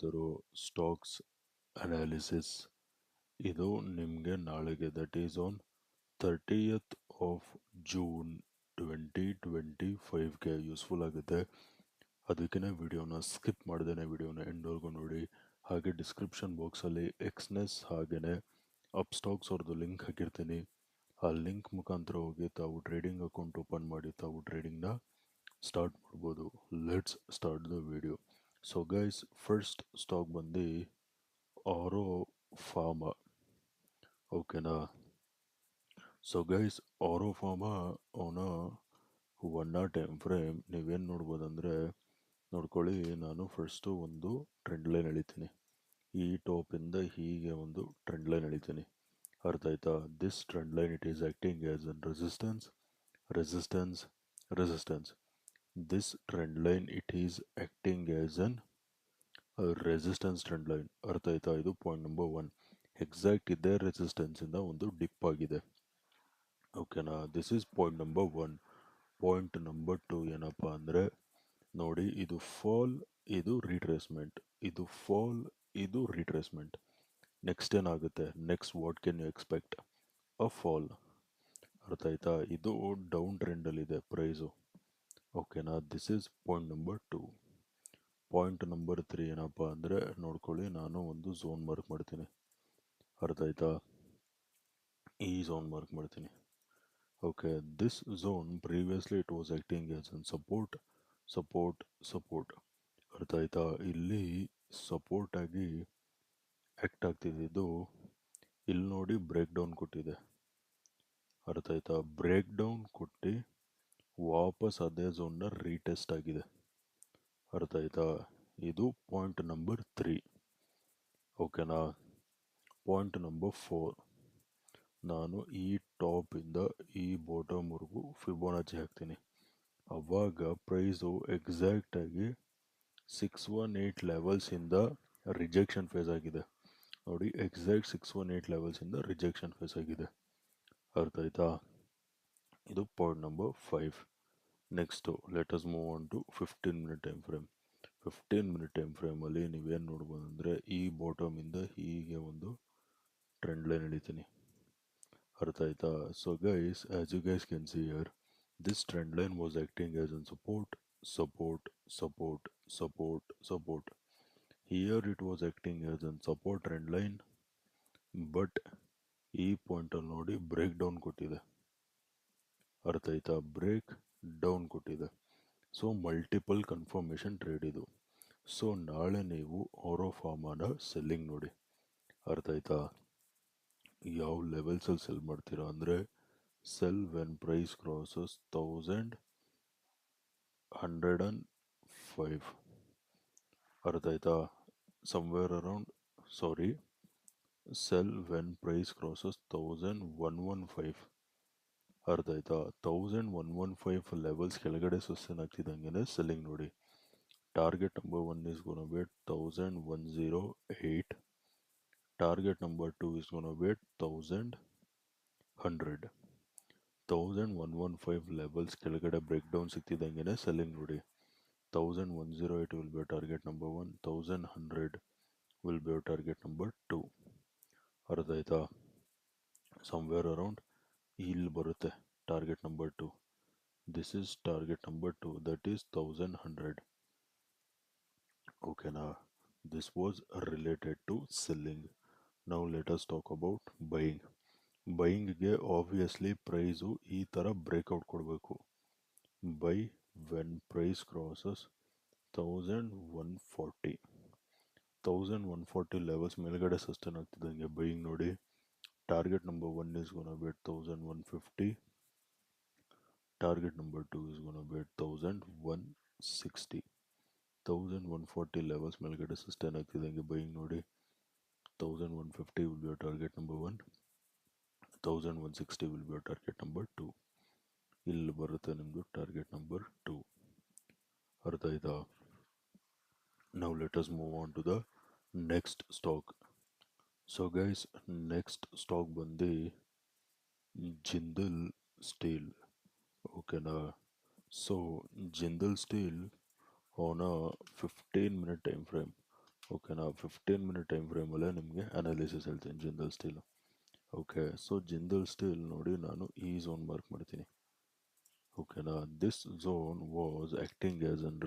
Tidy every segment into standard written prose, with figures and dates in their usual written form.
ಇರೋ stocks analysis. ಇದು ನಿಮಗೆ ನಾಳೆಗೆ that is on 30th of June 2025ಗೆ ಯೂಸ್ಫುಲ್ ಆಗುತ್ತೆ. ಅದಕ್ಕೆ ವಿಡಿಯೋನ ಸ್ಕಿಪ್ ಮಾಡ್ದೇನೆ ವಿಡಿಯೋನ ಎಂಡ್ವರೆಗೂ ನೋಡಿ. ಹಾಗೆ ಡಿಸ್ಕ್ರಿಪ್ಷನ್ ಬಾಕ್ಸಲ್ಲಿ ಎಕ್ಸ್ನೆಸ್ ಹಾಗೆಯೇ ಅಪ್ ಸ್ಟಾಕ್ಸ್ ಅವ್ರದ್ದು ಲಿಂಕ್ ಹಾಕಿರ್ತೀನಿ. ಆ ಲಿಂಕ್ ಮುಖಾಂತರ ಹೋಗಿ ತಾವು ಟ್ರೇಡಿಂಗ್ ಅಕೌಂಟ್ ಓಪನ್ ಮಾಡಿ ತಾವು ಟ್ರೇಡಿಂಗ್ನ ಸ್ಟಾರ್ಟ್ ಮಾಡ್ಬೋದು. Let's start the video. So guys, first stock ಬಂದು ಆರೋ ಫಾರ್ಮಾ. ಓಕೆನಾ? ಸೊ ಗೈಸ್, ಆರೋ ಫಾರ್ಮಾ ಅವನ 1 hour ಟೈಮ್ ಫ್ರೇಮ್ ನೀವೇನು ನೋಡ್ಬೋದಂದರೆ, ನೋಡ್ಕೊಳ್ಳಿ, ನಾನು ಫಸ್ಟು ಒಂದು ಟ್ರೆಂಡ್ ಲೈನ್ ಎಳಿತೀನಿ. ಈ ಟಾಪಿಂದ ಹೀಗೆ ಒಂದು ಟ್ರೆಂಡ್ ಲೈನ್ ಎಳಿತೀನಿ. ಅರ್ಥ ಆಯ್ತಾ? This trend line it is acting as an resistance, resistance, resistance. This trend line it is acting as an resistance trend line. ಅರ್ಥ ಆಯ್ತಾ? ಇದು ಪಾಯಿಂಟ್ ನಂಬರ್ 1. ಎಕ್ಸಾಕ್ಟ್ ಇದೇ ರೆಸಿಸ್ಟೆನ್ಸಿಂದ ಒಂದು ಡಿಪ್ ಆಗಿದೆ. ಓಕೆನಾ? This is point number 1. Point number 2 ಏನಪ್ಪ ಅಂದರೆ, ನೋಡಿ, ಇದು ಫಾಲ್, ಇದು ರಿಟ್ರೇಸ್ಮೆಂಟ್, ಇದು ಫಾಲ್, ಇದು ರಿಟ್ರೇಸ್ಮೆಂಟ್. ನೆಕ್ಸ್ಟ್ ಏನಾಗುತ್ತೆ? Next what can you expect? A fall. ಅರ್ಥ ಆಯ್ತಾ? ಇದು ಡೌನ್ ಟ್ರೆಂಡಲ್ಲಿದೆ ಪ್ರೈಸು. ಓಕೆನಾ? This is point number 2. Point number 3 ಏನಪ್ಪ ಅಂದರೆ, ನೋಡ್ಕೊಳ್ಳಿ, ನಾನು ಒಂದು ಝೋನ್ ಮಾರ್ಕ್ ಮಾಡ್ತೀನಿ. ಅರ್ಥ ಆಯ್ತಾ? ಈ ಝೋನ್ ಮಾರ್ಕ್ ಮಾಡ್ತೀನಿ. Okay, this zone previously it was acting as an support, support, support. ಅರ್ಥ ಆಯ್ತಾ? ಇಲ್ಲಿ ಸಪೋರ್ಟ್ ಆಗಿ ಆ್ಯಕ್ಟ್ ಆಗ್ತಿದ್ದು, ಇಲ್ಲಿ ನೋಡಿ ಬ್ರೇಕ್ ಡೌನ್ ಕೊಟ್ಟಿದೆ. ಅರ್ಥ ಆಯ್ತಾ? ಬ್ರೇಕ್ ಡೌನ್ ಕೊಟ್ಟು ವಾಪಸ್ ಅದೇ ಝೋನ್ನ ರೀಟೆಸ್ಟ್ ಆಗಿದೆ. ಅರ್ಥ ಆಯ್ತಾ? ಇದು ಪಾಯಿಂಟ್ ನಂಬರ್ 3. ಓಕೆನಾ? ಪಾಯಿಂಟ್ ನಂಬರ್ 4, ನಾನು ಈ ಟಾಪಿಂದ ಈ ಬಾಟಮ್ವರೆಗೂ ಫಿಬೋನಾಚಿ ಹಾಕ್ತೀನಿ. ಅವಾಗ ಪ್ರೈಸು ಎಕ್ಸಾಕ್ಟಾಗಿ 618 ಲೆವೆಲ್ಸಿಂದ ರಿಜೆಕ್ಷನ್ ಫೇಸ್ ಆಗಿದೆ. ನೋಡಿ, ಎಕ್ಸಾಕ್ಟ್ 618 ಲೆವೆಲ್ಸಿಂದ ರಿಜೆಕ್ಷನ್ ಫೇಸ್ ಆಗಿದೆ. ಅರ್ಥ ಆಯ್ತಾ? ಇದು point number 5. Next let us move on to 15 minute time frame. 15 minute time ಫ್ರೇಮಲ್ಲಿ ನೀವೇನು ನೋಡ್ಬೋದು ಅಂದರೆ, ಈ ಬಾಟಮಿಂದ ಹೀಗೆ ಒಂದು ಟ್ರೆಂಡ್ ಲೈನ್ ಎಳಿತೀನಿ. ಅರ್ಥ ಆಯ್ತಾ? So guys, as you guys can see here, this trend line was acting as an support, support, support, support, support. Here it was acting as an support trend line, but ಈ ಪಾಯಿಂಟಲ್ಲಿ ನೋಡಿ break down ಕೊಟ್ಟಿದೆ. ಅರ್ಥ ಆಯ್ತಾ? Break down ಕೊಟ್ಟಿದೆ. So multiple confirmation trade ಇದು. So ನಾಳೆ ನೀವು ಆರೋ ಫಾರ್ಮಾನ ಸೆಲ್ಲಿಂಗ್ ನೋಡಿ. ಅರ್ಥ ಆಯ್ತಾ? ಯಾವ ಲೆವೆಲ್ಸಲ್ಲಿ ಸೆಲ್ ಮಾಡ್ತೀರಾ ಅಂದರೆ, ಸೆಲ್ ವೆನ್ ಪ್ರೈಸ್ ಕ್ರಾಸಸ್ 1105. ಅರ್ಥ ಆಯ್ತಾ? Somewhere around, sorry, sell when price crosses 1115. ಅರ್ಥ ಆಯ್ತಾ? 1115 ಲೆವೆಲ್ಸ್ ಕೆಳಗಡೆ ಸಸ್ಟೈನ್ ಆಗ್ತಿದ್ದಂಗೆ ಸೆಲ್ಲಿಂಗ್ ನೋಡಿ. Target number 1 is gonna be 1108. Target number 2 is gonna be 1100. 1115 levels ಕೆಳಗಡೆ ಬ್ರೇಕ್ ಡೌನ್ ಸಿಗ್ತಿದ್ದಂಗೆ ಸೆಲ್ಲಿಂಗ್ ನೋಡಿ. 1108 will be target number 1, 1100 will be target number 2. ಅರ್ಥ ಆಯ್ತಾ? ಸಮ್ವೇರ್ ಅರೌಂಡ್ ಇಲ್ಲಿ ಬರುತ್ತೆ target number 2. This is target number 2, that is 1100. Okay, now this was related to selling. Now let us talk about buying. Buying ಗೆ obviously price ಈ ಥರ breakout ಕೊಡಬೇಕು. Buy when price crosses 1140. 1140 levels ಮೇಲ್ಗಡೆ sustain ಆಗ್ತಿದ್ದಂಗೆ buying ನೋಡಿ. Target number 1 is gonna be 1150. Target number 2 is gonna be 1160. 1140 levels ಮೇಲ್ಗಡೆ sustain ಆಗ್ತಿದ್ದಂಗೆ buying ನೋಡಿ. 1150 will be your target number 1. 1160 will be your target number 2. ಇಲ್ಲಿ ಬರುತ್ತೆ ನಿಮ್ಮದು ಟಾರ್ಗೆಟ್ ನಂಬರ್ 2. ಅರ್ಥ ಆಯ್ತಾ? Now let us move on to the next stock. So guys, next stock ಬಂದು Jindal steel. ಓಕೆನಾ? So Jindal steel on a 15 minute time frame ಓಕೆನಾ. 15 minute time ಫ್ರೇಮಲ್ಲೇ ನಿಮಗೆ analysis ಹೇಳ್ತೀನಿ Jindal steel. Okay, so Jindal steel ನೋಡಿ ನಾನು ಈ ಝೋನ್ ಮಾರ್ಕ್ ಮಾಡ್ತೀನಿ. ಓಕೆನಾ, this zone was acting as an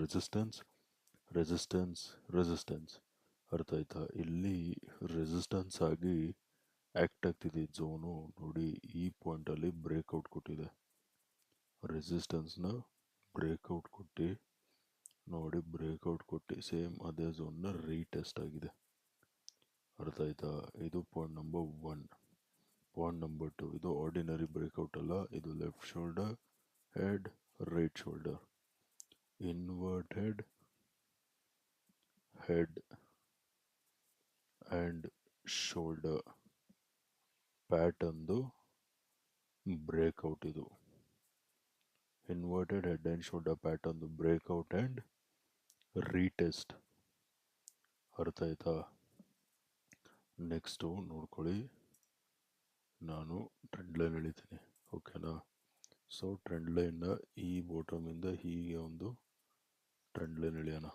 resistance. ಅರ್ಥ ಆಯ್ತಾ? ಇಲ್ಲಿ ರೆಸಿಸ್ಟೆನ್ಸ್ ಆಗಿ ಆ್ಯಕ್ಟ್ ಆಗ್ತಿದೆ ಝೋನು. ನೋಡಿ ಈ ಪಾಯಿಂಟಲ್ಲಿ ಬ್ರೇಕ್ಔಟ್ ಕೊಟ್ಟಿದೆ, ರೆಸಿಸ್ಟೆನ್ಸ್ನ ಬ್ರೇಕ್ಔಟ್ ಕೊಟ್ಟು ನೋಡಿ, ಬ್ರೇಕ್ಔಟ್ ಕೊಟ್ಟು ಸೇಮ್ ಅದೇ ಝೋನ್ನ ರೀಟೆಸ್ಟ್ ಆಗಿದೆ. ಅರ್ಥ ಆಯ್ತಾ? ಇದು ಪಾಯಿಂಟ್ ನಂಬರ್ 1. ಪಾಯಿಂಟ್ ನಂಬರ್ 2, ಇದು ಆರ್ಡಿನರಿ ಬ್ರೇಕ್ಔಟ್ ಅಲ್ಲ, ಇದು left shoulder, head, right shoulder, inverted head and shoulder ಪ್ಯಾಟರ್ನ್ದು ಬ್ರೇಕ್ಔಟ್. ಇದು ಇನ್ವರ್ಟೆಡ್ ಹೆಡ್ ಆ್ಯಂಡ್ ಶೋಲ್ಡರ್ ಪ್ಯಾಟರ್ನ್ದು ಬ್ರೇಕ್ಔಟ್ ಆ್ಯಂಡ್ ರೀಟೆಸ್ಟ್. ಅರ್ಥ ಆಯ್ತಾ? ನೆಕ್ಸ್ಟು ನೋಡ್ಕೊಳ್ಳಿ, ನಾನು ಟ್ರೆಂಡ್ ಲೈನ್ ಎಳಿತೀನಿ. ಓಕೆನಾ, ಸೊ ಟ್ರೆಂಡ್ ಲೈನ್ನ ಈ ಬಾಟಮಿಂದ ಹೀಗೆ ಒಂದು ಟ್ರೆಂಡ್ ಲೈನ್ ಎಳೆಯೋಣ.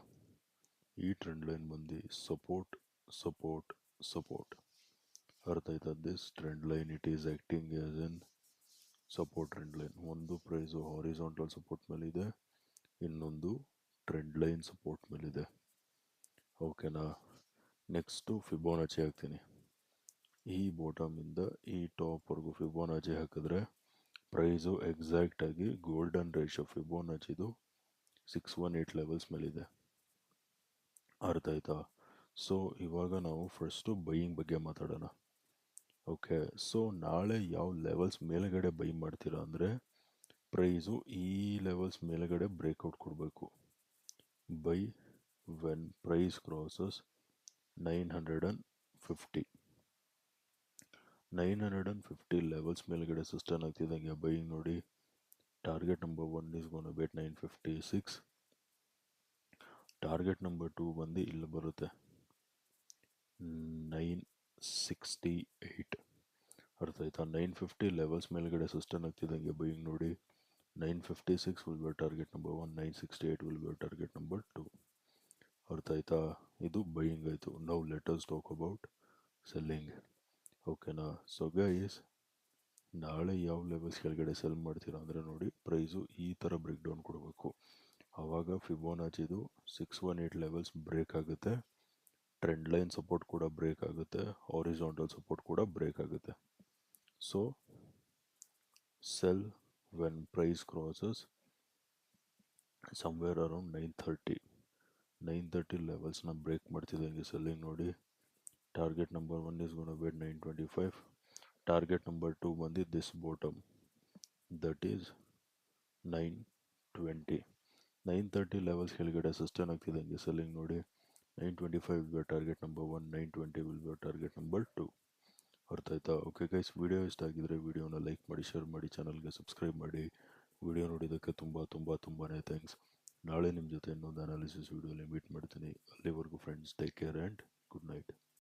ಈ ಟ್ರೆಂಡ್ ಲೈನ್ ಬಂದು ಸಪೋರ್ಟ್ ಸಪೋರ್ಟ್ ಸಪೋರ್ಟ್. ಅರ್ಥ ಆಯ್ತಾ? This trend line it is acting as an support trend line. ಒಂದು ಪ್ರೈಸು ಹಾರಿಸಾಂಟಲ್ ಸಪೋರ್ಟ್ ಮೇಲಿದೆ, ಇನ್ನೊಂದು ಟ್ರೆಂಡ್ ಲೈನ್ ಸಪೋರ್ಟ್ ಮೇಲಿದೆ. ಓಕೆನಾ, ನೆಕ್ಸ್ಟು ಫಿಬೋನಾಚಿ ಹಾಕ್ತೀನಿ. ಈ ಬಾಟಮಿಂದ ಈ ಟಾಪ್ವರೆಗೂ ಫಿಬೋನಾಚಿ ಹಾಕಿದ್ರೆ ಪ್ರೈಸು ಎಕ್ಸಾಕ್ಟಾಗಿ ಗೋಲ್ಡನ್ ರೇಷಿಯೋ ಫಿಬೋನಾಚಿದು 618 ಲೆವೆಲ್ಸ್ ಮೇಲಿದೆ. ಅರ್ಥ ಆಯ್ತಾ? ಸೊ ಇವಾಗ ನಾವು ಫಸ್ಟು ಬೈಯಿಂಗ್ ಬಗ್ಗೆ ಮಾತಾಡೋಣ. ಓಕೆ, ಸೊ ನಾಳೆ ಯಾವ ಲೆವೆಲ್ಸ್ ಮೇಲ್ಗಡೆ ಬೈ ಮಾಡ್ತೀರಾ ಅಂದರೆ, ಪ್ರೈಸು ಈ ಲೆವೆಲ್ಸ್ ಮೇಲ್ಗಡೆ ಬ್ರೇಕ್ಔಟ್ ಕೊಡಬೇಕು. Buy when price crosses 950 levels ಮೇಲ್ಗಡೆ ಸಸ್ಟೈನ್ ಆಗ್ತಿದ್ದಂಗೆ ಬೈಯಿಂಗ್ ನೋಡಿ. Target number 1 is gonna be 956. Target number 2 ಬಂದು ಇಲ್ಲಿ ಬರುತ್ತೆ 968. ಅರ್ಥ ಆಯ್ತಾ? 950 ಲೆವೆಲ್ಸ್ ಮೇಲ್ಗಡೆ ಸಸ್ಟೈನ್ ಆಗ್ತಿದ್ದಂಗೆ ಬೈಯಿಂಗ್ ನೋಡಿ. 956 will be target number 1, 968 will be target number 2. ಅರ್ಥ ಆಯ್ತಾ? ಇದು ಬೈಯಿಂಗ್ ಆಯಿತು. Now let us talk about selling. ಓಕೆನಾ, ಸೊ ಗೈಸ್, ನಾಳೆ ಯಾವ ಲೆವೆಲ್ಸ್ ಕೆಳಗಡೆ ಸೆಲ್ ಮಾಡ್ತೀರಾ ಅಂದರೆ ನೋಡಿ, ಪ್ರೈಸು ಈ ಥರ ಬ್ರೇಕ್ ಡೌನ್ ಕೊಡಬೇಕು. ಆವಾಗ ಫಿಬೋನಾಚಿದು 618 ಲೆವೆಲ್ಸ್ ಬ್ರೇಕ್ ಆಗುತ್ತೆ, ಟ್ರೆಂಡ್ ಲೈನ್ ಸಪೋರ್ಟ್ ಕೂಡ ಬ್ರೇಕ್ ಆಗುತ್ತೆ, ಹಾರಿಸಾಂಟಲ್ ಸಪೋರ್ಟ್ ಕೂಡ ಬ್ರೇಕ್ ಆಗುತ್ತೆ. So sell when price crosses somewhere around 930 ಲೆವೆಲ್ಸ್ನ ಬ್ರೇಕ್ ಮಾಡ್ತಿದ್ದಂಗೆ ಸೆಲ್ಲಿಂಗ್ ನೋಡಿ. Target number 1 is going to be 925. Target number 2 ಬಂದು this bottom, that is 920. 930 levels ಕೆಳಗಡೆ ಸಸ್ಟೈನ್ ಆಗ್ತಿದ್ದಂಗೆ ಸೆಲ್ಲಿಂಗ್ ನೋಡಿ. 925 will be target number 1, 920 will be target number 2. ಅರ್ಥ ಆಯ್ತಾ? Okay guys, video ಇಷ್ಟ ಆಗಿದ್ರೆ ವಿಡಿಯೋನ ಲೈಕ್ ಮಾಡಿ, ಶೇರ್ ಮಾಡಿ, ಚಾನಲ್ಗೆ ಸಬ್ಸ್ಕ್ರೈಬ್ ಮಾಡಿ. ವಿಡಿಯೋ ನೋಡಿದ್ದಕ್ಕೆ ತುಂಬಾ ಥ್ಯಾಂಕ್ಸ್. ನಾಳೆ ನಿಮ್ಮ ಜೊತೆ ಇನ್ನೊಂದು ಅನಾಲಿಸಿಸ್ ವಿಡಿಯೋಲಿ ಮೀಟ್ ಮಾಡ್ತೀನಿ. ಅಲ್ಲಿವರೆಗೂ friends, take care and good night.